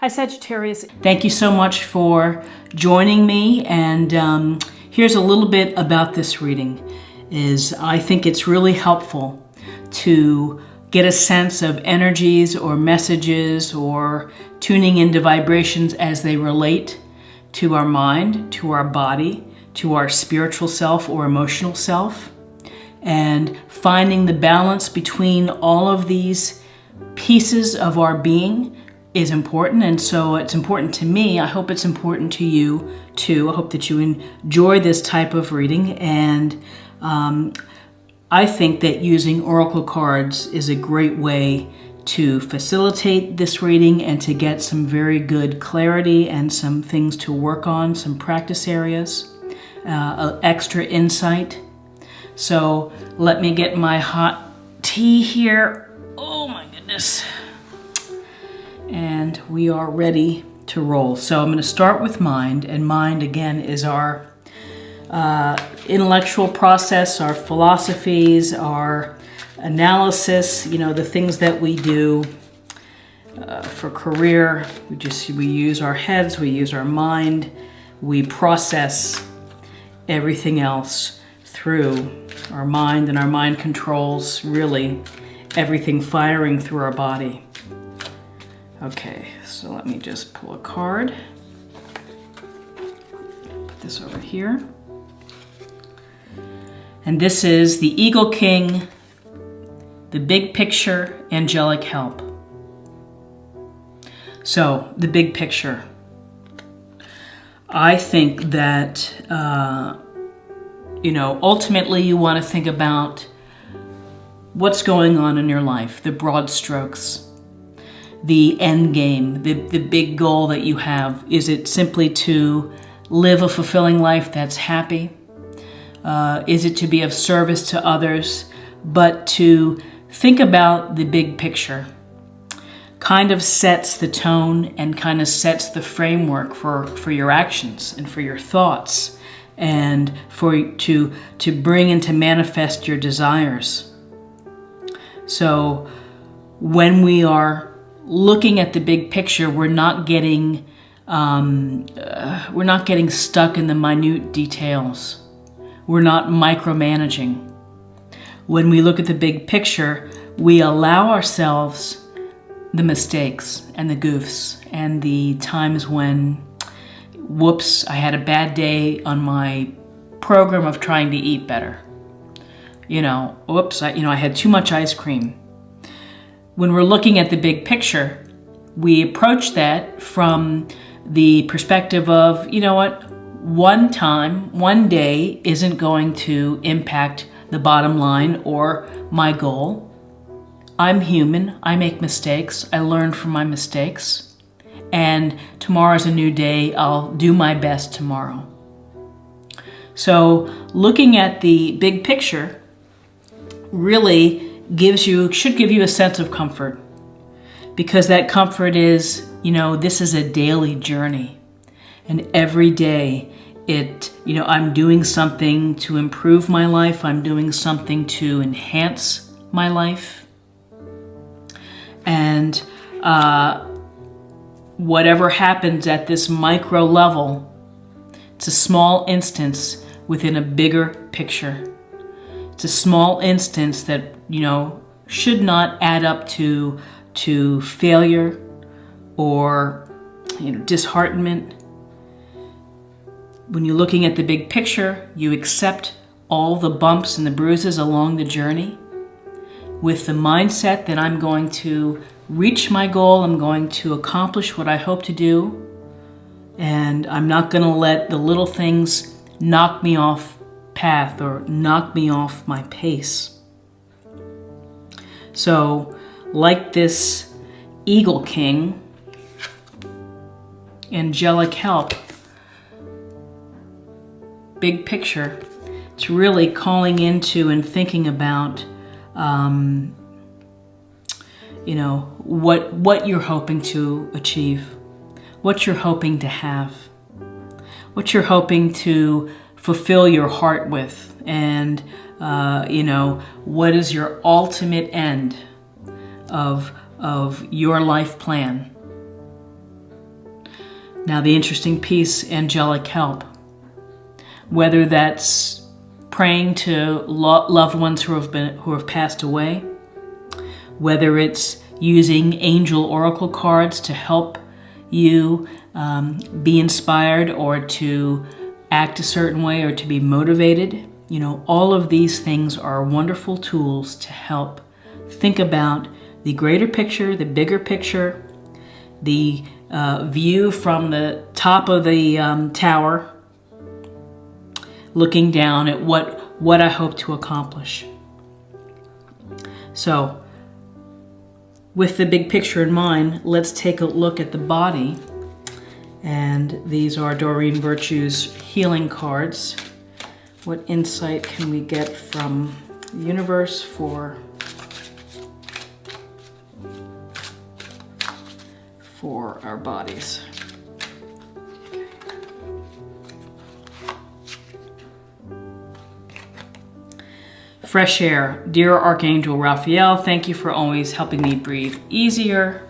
Hi Sagittarius. Thank you so much for joining me, and here's a little bit about this reading. I think it's really helpful to get a sense of energies or messages or tuning into vibrations as they relate to our mind, to our body, to our spiritual self or emotional self, and finding the balance between all of these pieces of our being is important. And so it's important to me. I hope it's important to you too. I hope that you enjoy this type of reading. And I think that using oracle cards is a great way to facilitate this reading and to get some very good clarity and some things to work on, some practice areas, extra insight. So let me get my hot tea here. Oh my goodness. And we are ready to roll. So I'm going to start with mind, and mind again is our intellectual process, our philosophies, our analysis, the things that we do for career. We use our heads, we use our mind, we process everything else through our mind, and our mind controls really everything firing through our body. Okay, so let me just pull a card. Put this over here. And this is the Eagle King, the big picture, angelic help. So, the big picture. I think that, ultimately you want to think about what's going on in your life, the broad strokes. The end game, the big goal that you have. Is it simply to live a fulfilling life that's happy? Is it to be of service to others? But to think about the big picture kind of sets the tone and kind of sets the framework for your actions and for your thoughts and to bring and to manifest your desires. So when we are looking at the big picture, we're not getting stuck in the minute details. We're not micromanaging. When we look at the big picture, we allow ourselves the mistakes and the goofs and the times when, whoops, I had a bad day on my program of trying to eat better. Whoops, I had too much ice cream. When we're looking at the big picture, we approach that from the perspective of, one day isn't going to impact the bottom line or my goal. I'm human. I make mistakes. I learn from my mistakes. And tomorrow's a new day. I'll do my best tomorrow. So looking at the big picture really should give you a sense of comfort, because that comfort is, this is a daily journey, and every day I'm doing something to improve my life. I'm doing something to enhance my life, and whatever happens at this micro level, it's a small instance within a bigger picture. It's a small instance that should not add up to failure or disheartenment. When you're looking at the big picture, you accept all the bumps and the bruises along the journey with the mindset that I'm going to reach my goal, I'm going to accomplish what I hope to do, and I'm not going to let the little things knock me off path or knock me off my pace. So, like this Eagle King, angelic help, big picture, it's really calling into and thinking about, what you're hoping to achieve, what you're hoping to have, what you're hoping to fulfill your heart with, and what is your ultimate end of your life plan. Now the interesting piece, angelic help. Whether that's praying to loved ones who have passed away, whether it's using angel oracle cards to help you be inspired or to act a certain way or to be motivated. You know, all of these things are wonderful tools to help think about the greater picture, the bigger picture, the view from the top of the tower, looking down at what I hope to accomplish. So, with the big picture in mind, let's take a look at the body. And these are Doreen Virtue's healing cards. What insight can we get from the universe for our bodies? Fresh air. Dear Archangel Raphael, thank you for always helping me breathe easier.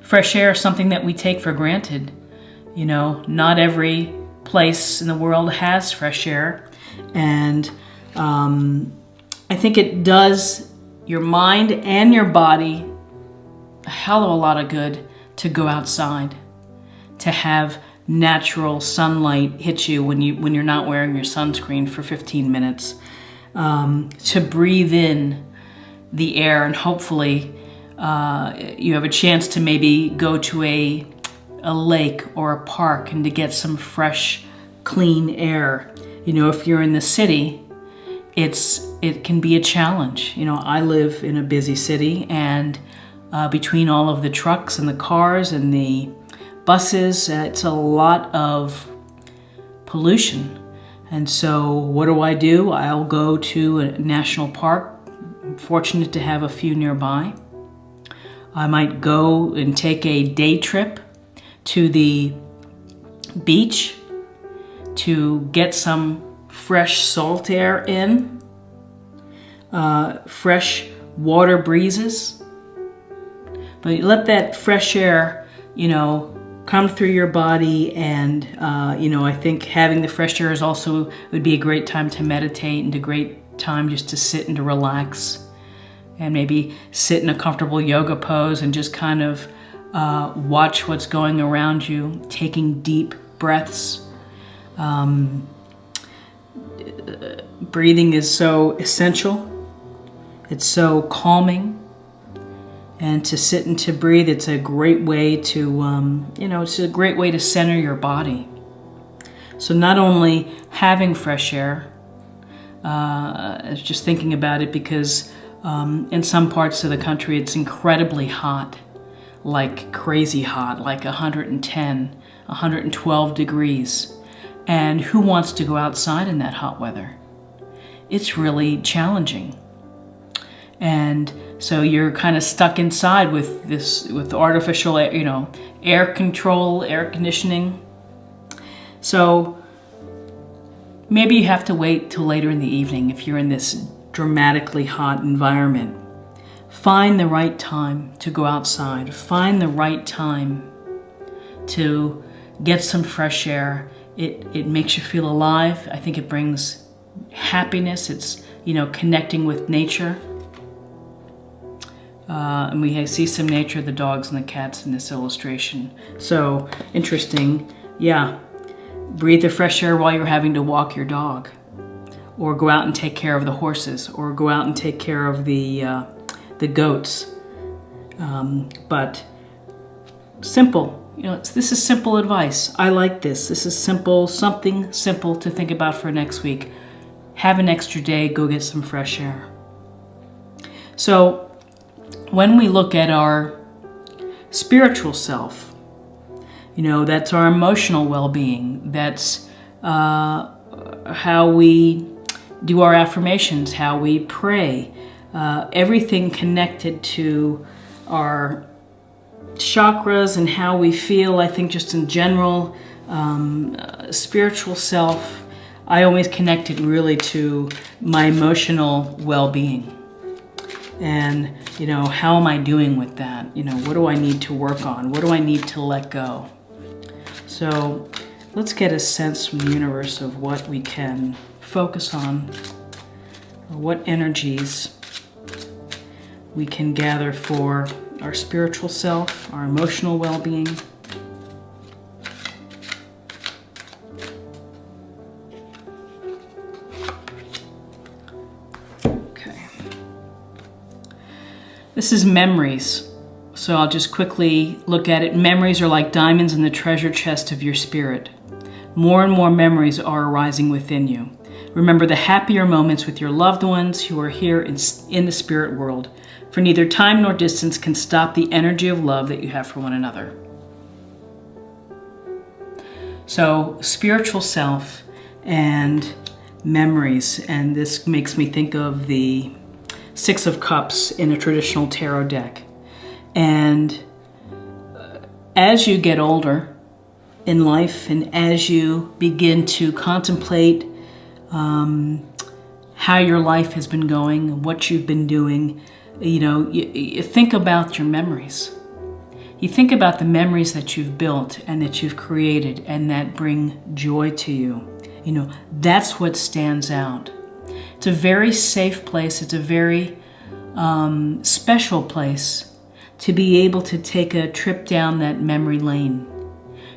Fresh air is something that we take for granted. You know, not every place in the world has fresh air. And I think it does your mind and your body a hell of a lot of good to go outside, to have natural sunlight hit you when you're not wearing your sunscreen for 15 minutes, to breathe in the air, and hopefully you have a chance to maybe go to a lake or a park and to get some fresh, clean air. You know, if you're in the city, it can be a challenge. You know, I live in a busy city, and between all of the trucks and the cars and the buses, it's a lot of pollution. And so what do? I'll go to a national park. I'm fortunate to have a few nearby. I might go and take a day trip to the beach to get some fresh salt air in, fresh water breezes. But let that fresh air, you know, come through your body, and you know, I think having the fresh air is also would be a great time to meditate and a great time just to sit and to relax, and maybe sit in a comfortable yoga pose and just kind of watch what's going around you, taking deep breaths. Breathing is so essential. It's so calming. And to sit and to breathe, it's a great way to, you know, it's a great way to center your body. So not only having fresh air, I was just thinking about it because in some parts of the country it's incredibly hot, like crazy hot, like 110, 112 degrees. And who wants to go outside in that hot weather? It's really challenging. And so you're kind of stuck inside with artificial, you know, air control, air conditioning. So maybe you have to wait till later in the evening if you're in this dramatically hot environment. Find the right time to go outside. Find the right time to get some fresh air. It makes you feel alive. I think it brings happiness. It's, you know, connecting with nature. And we see some nature of the dogs and the cats in this illustration. So interesting. Yeah. Breathe the fresh air while you're having to walk your dog, or go out and take care of the horses, or go out and take care of the goats. But simple. You know, this is simple advice. I like this. This is simple, something simple to think about for next week. Have an extra day, go get some fresh air. So when we look at our spiritual self, you know, that's our emotional well-being. That's how we do our affirmations, how we pray, everything connected to our chakras and how we feel. I think just in general, spiritual self, I always connect it really to my emotional well-being. And, how am I doing with that? What do I need to work on? What do I need to let go? So let's get a sense from the universe of what we can focus on, or what energies we can gather for our spiritual self, our emotional well-being. Okay. This is memories. So I'll just quickly look at it. Memories are like diamonds in the treasure chest of your spirit. More and more memories are arising within you. Remember the happier moments with your loved ones who are here in the spirit world, for neither time nor distance can stop the energy of love that you have for one another. So, spiritual self and memories, and this makes me think of the Six of Cups in a traditional tarot deck. And as you get older in life, and as you begin to contemplate how your life has been going, what you've been doing, you think about your memories. You think about the memories that you've built and that you've created and that bring joy to you. That's what stands out. It's a very safe place. It's a very special place to be able to take a trip down that memory lane,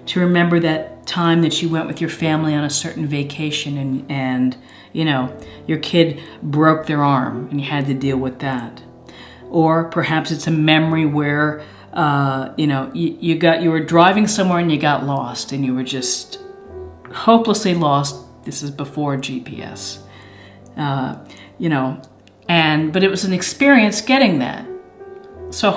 to remember that time that you went with your family on a certain vacation and your kid broke their arm and you had to deal with that. Or perhaps it's a memory where you were driving somewhere and you got lost and you were just hopelessly lost. This is before GPS. But it was an experience getting that. So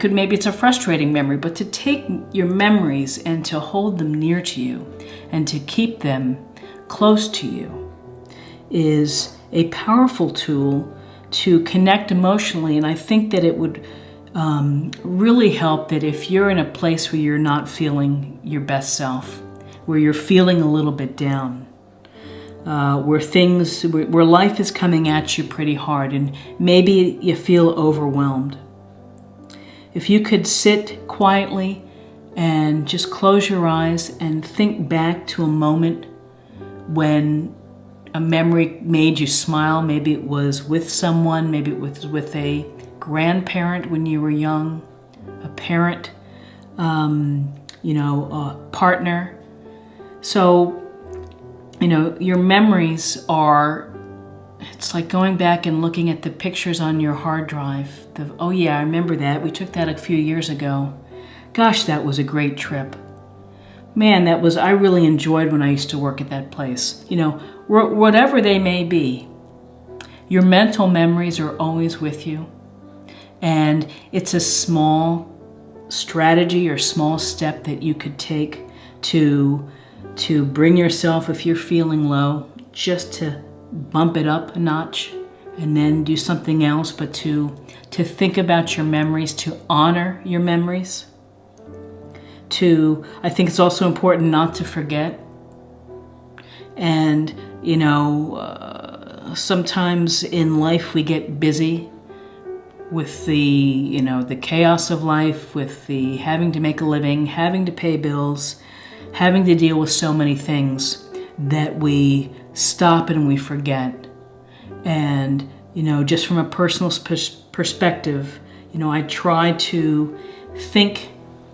maybe it's a frustrating memory, but to take your memories and to hold them near to you and to keep them close to you is a powerful tool to connect emotionally. And I think that it would really help that if you're in a place where you're not feeling your best self, where you're feeling a little bit down, where life is coming at you pretty hard and maybe you feel overwhelmed. If you could sit quietly and just close your eyes and think back to a moment when a memory made you smile. Maybe it was with someone, maybe it was with a grandparent when you were young, a parent, a partner. So, your memories are, it's like going back and looking at the pictures on your hard drive. Oh yeah, I remember that. We took that a few years ago. Gosh, that was a great trip. Man, I really enjoyed when I used to work at that place. Whatever they may be, your mental memories are always with you. And it's a small strategy or small step that you could take to bring yourself, if you're feeling low, just to bump it up a notch and then do something else, but to think about your memories, to honor your memories. I think it's also important not to forget. And, sometimes in life we get busy with the chaos of life, with the having to make a living, having to pay bills, having to deal with so many things that we stop and we forget. And, just from a personal perspective, I try to think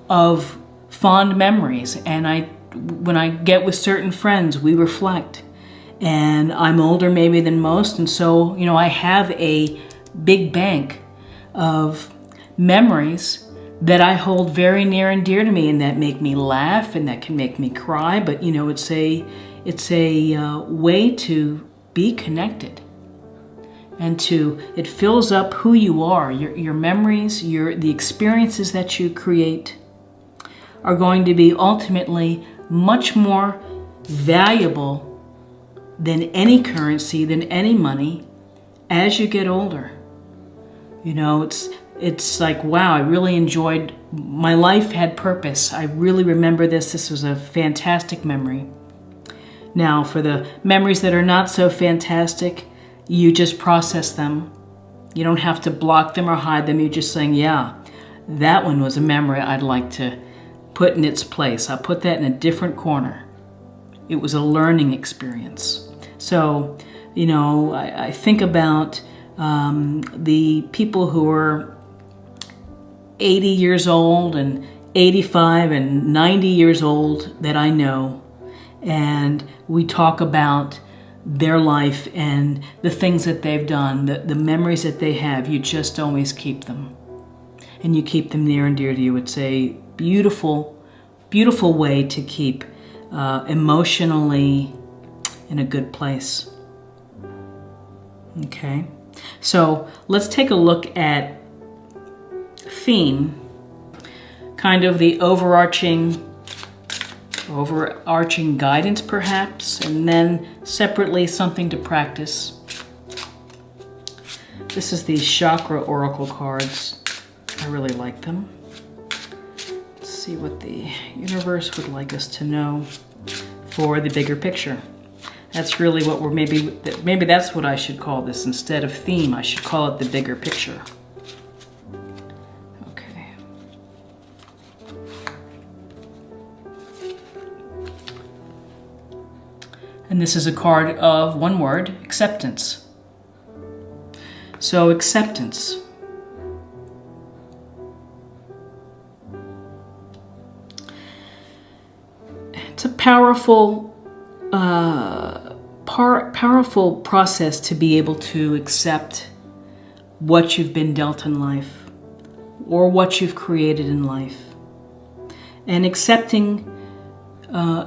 of fond memories. And when I get with certain friends, we reflect. And I'm older maybe than most. And so, I have a big bank of memories that I hold very near and dear to me and that make me laugh and that can make me cry. But, it's a way to be connected. And it fills up who you are. Your memories, the experiences that you create are going to be ultimately much more valuable than any currency, than any money as you get older. It's like, wow, I really enjoyed, my life had purpose. I really remember this. This was a fantastic memory. Now, for the memories that are not so fantastic, you just process them You don't have to block them or hide them. You're just saying, yeah, that one was a memory I'd like to put in its place. I'll put that in a different corner. It was a learning experience. So, you know, I think about the people who are 80 years old and 85 and 90 years old that I know, and we talk about their life and the things that they've done, the memories that they have. You just always keep them, and you keep them near and dear to you. It's a beautiful, beautiful way to keep emotionally in a good place. Okay, so let's take a look at theme, kind of the overarching guidance perhaps, and then separately something to practice. This is the chakra oracle cards. I really like them. Let's see what the universe would like us to know for the bigger picture. That's really what we're maybe that's what I should call this. Instead of theme, I should call it the bigger picture. Okay. And this is a card of one word, acceptance. So acceptance. It's a powerful process to be able to accept what you've been dealt in life or what you've created in life. And accepting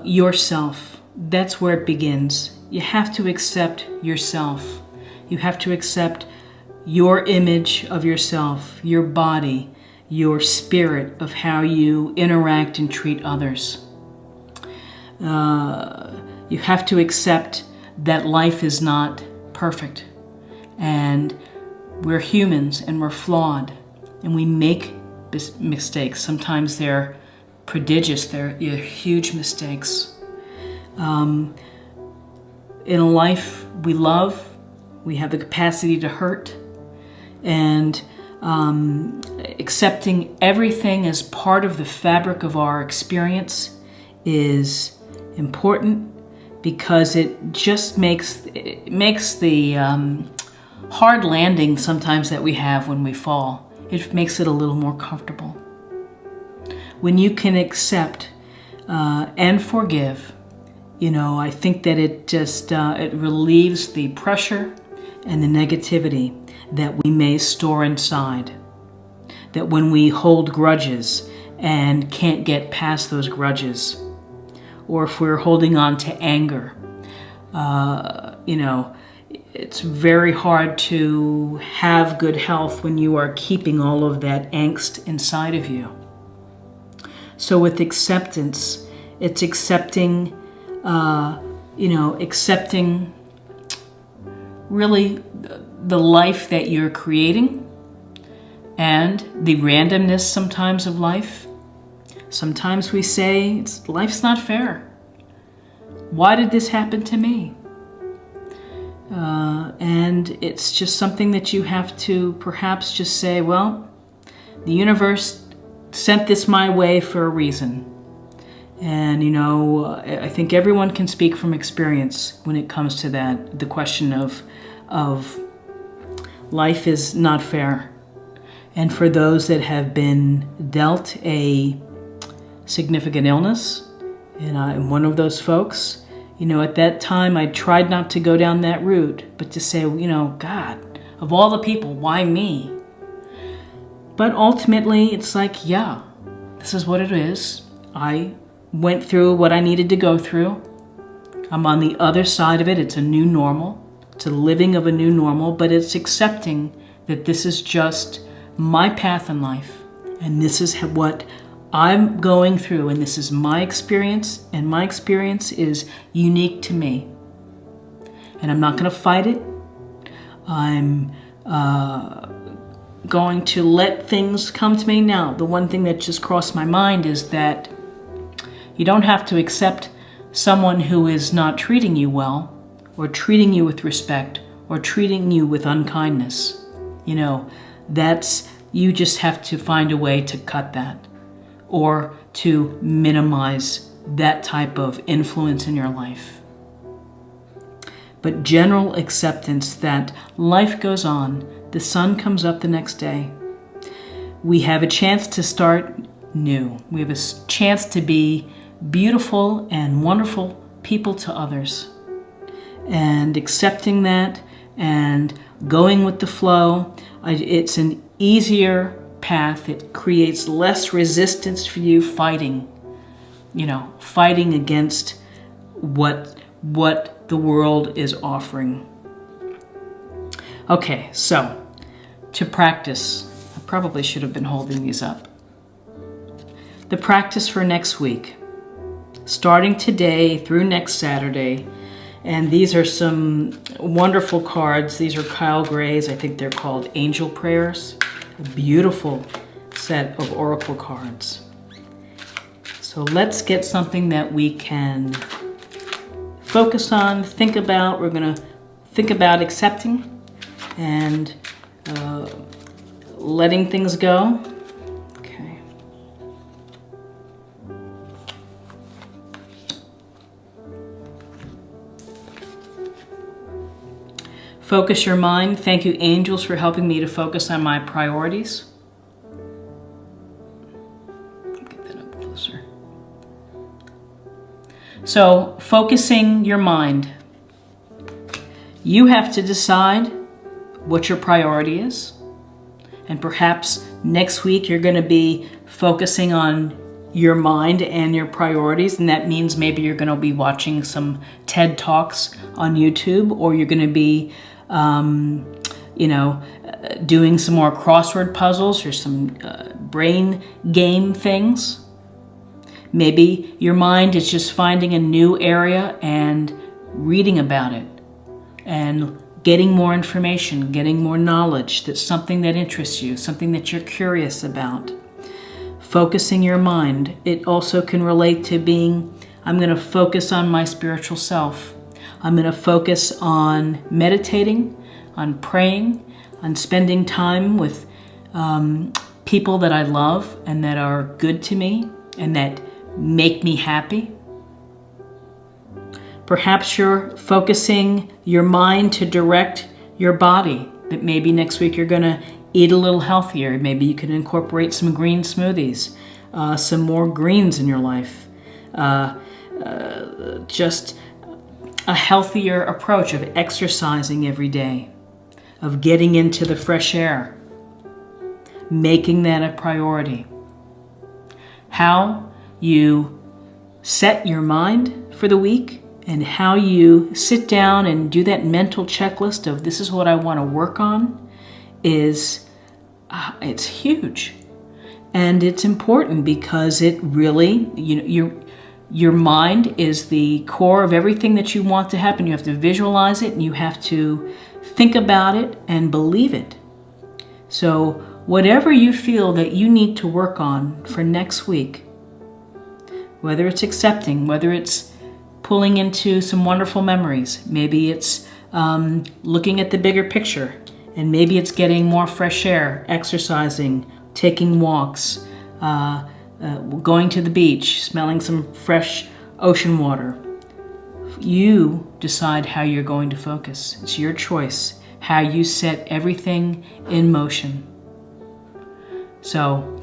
yourself, that's where it begins. You have to accept yourself. You have to accept your image of yourself, your body, your spirit of how you interact and treat others. You have to accept that life is not perfect, and we're humans and we're flawed, and we make mistakes. Sometimes they're prodigious, they're huge mistakes. In a life we love, we have the capacity to hurt, and accepting everything as part of the fabric of our experience is important, because it just makes the hard landing sometimes that we have when we fall, it makes it a little more comfortable. When you can accept and forgive, you know, I think that it just it relieves the pressure and the negativity that we may store inside. That when we hold grudges and can't get past those grudges, or if we're holding on to anger, you know, it's very hard to have good health when you are keeping all of that angst inside of you. So with acceptance, it's accepting, accepting really the life that you're creating and the randomness sometimes of life. Sometimes we say, life's not fair. Why did this happen to me? And it's just something that you have to perhaps just say, well, the universe sent this my way for a reason. And, you know, I think everyone can speak from experience when it comes to that, the question of life is not fair. And for those that have been dealt a significant illness, and I'm one of those folks, you know, at that time I tried not to go down that route, but to say, you know, God, of all the people, why me? But ultimately it's like, yeah, this is what it is. I went through what I needed to go through. I'm on the other side of it. It's a new normal. It's a living of a new normal, but it's accepting that this is just my path in life, and this is what I'm going through, and this is my experience, and my experience is unique to me. And I'm not going to fight it. I'm going to let things come to me. Now, the one thing that just crossed my mind is that you don't have to accept someone who is not treating you well, or treating you with respect, or treating you with unkindness. You know, you just have to find a way to cut that or to minimize that type of influence in your life. But general acceptance that life goes on, the sun comes up the next day. We have a chance to start new. We have a chance to be beautiful and wonderful people to others. And accepting that and going with the flow, it's an easier path. It creates less resistance for you fighting against what the world is offering. Okay, so to practice, I probably should have been holding these up. The practice for next week, starting today through next Saturday, and these are some wonderful cards. These are Kyle Gray's. I think they're called Angel Prayers. A beautiful set of oracle cards. So let's get something that we can focus on, think about. We're going to think about accepting and letting things go. Okay. Focus your mind. Thank you, angels, for helping me to focus on my priorities. Get that up closer. So, focusing your mind. You have to decide what your priority is. And perhaps next week you're going to be focusing on your mind and your priorities. And that means maybe you're going to be watching some TED Talks on YouTube, or you're going to be doing some more crossword puzzles or some brain game things. Maybe your mind is just finding a new area and reading about it and getting more information, getting more knowledge. That's something that interests you, something that you're curious about. Focusing your mind. It also can relate to I'm going to focus on my spiritual self. I'm going to focus on meditating, on praying, on spending time with people that I love and that are good to me and that make me happy. Perhaps you're focusing your mind to direct your body. That maybe next week you're going to eat a little healthier. Maybe you can incorporate some green smoothies, some more greens in your life. Just a healthier approach of exercising every day, of getting into the fresh air, making that a priority. How you set your mind for the week and how you sit down and do that mental checklist of this is what I want to work on it's huge. And it's important because it really, your mind is the core of everything that you want to happen. You have to visualize it and you have to think about it and believe it. So whatever you feel that you need to work on for next week, whether it's accepting, whether it's pulling into some wonderful memories, maybe it's looking at the bigger picture, and maybe it's getting more fresh air, exercising, taking walks, going to the beach, smelling some fresh ocean water. You decide how you're going to focus. It's your choice, how you set everything in motion. So,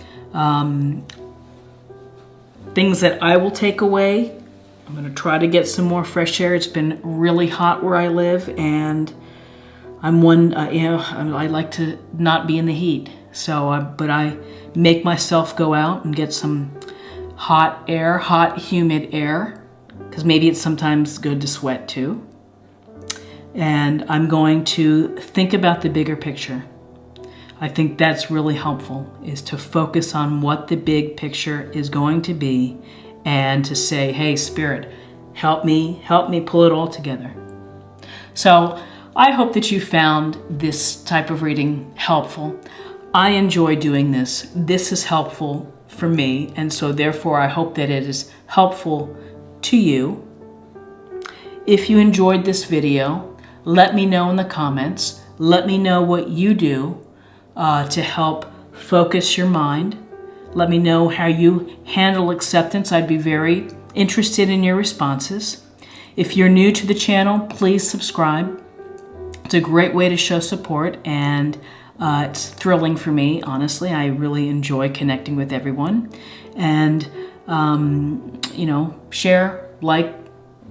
things that I will take away, I'm going to try to get some more fresh air. It's been really hot where I live, and I like to not be in the heat. But I make myself go out and get some hot air, hot, humid air, because maybe it's sometimes good to sweat too. And I'm going to think about the bigger picture. I think that's really helpful, is to focus on what the big picture is going to be and to say, hey, Spirit, help me pull it all together. So I hope that you found this type of reading helpful. I enjoy doing this. This is helpful for me, and so therefore I hope that it is helpful to you. If you enjoyed this video, let me know in the comments. Let me know what you do to help focus your mind. Let me know how you handle acceptance. I'd be very interested in your responses. If you're new to the channel, please subscribe. It's a great way to show support, and it's thrilling for me, honestly. I really enjoy connecting with everyone. And, share, like,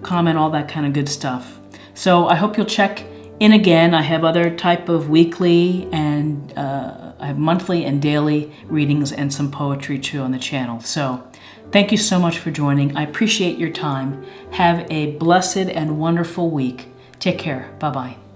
comment, all that kind of good stuff. So I hope you'll check in again. I have other type of weekly and I have monthly and daily readings and some poetry too on the channel. So thank you so much for joining. I appreciate your time. Have a blessed and wonderful week. Take care. Bye-bye.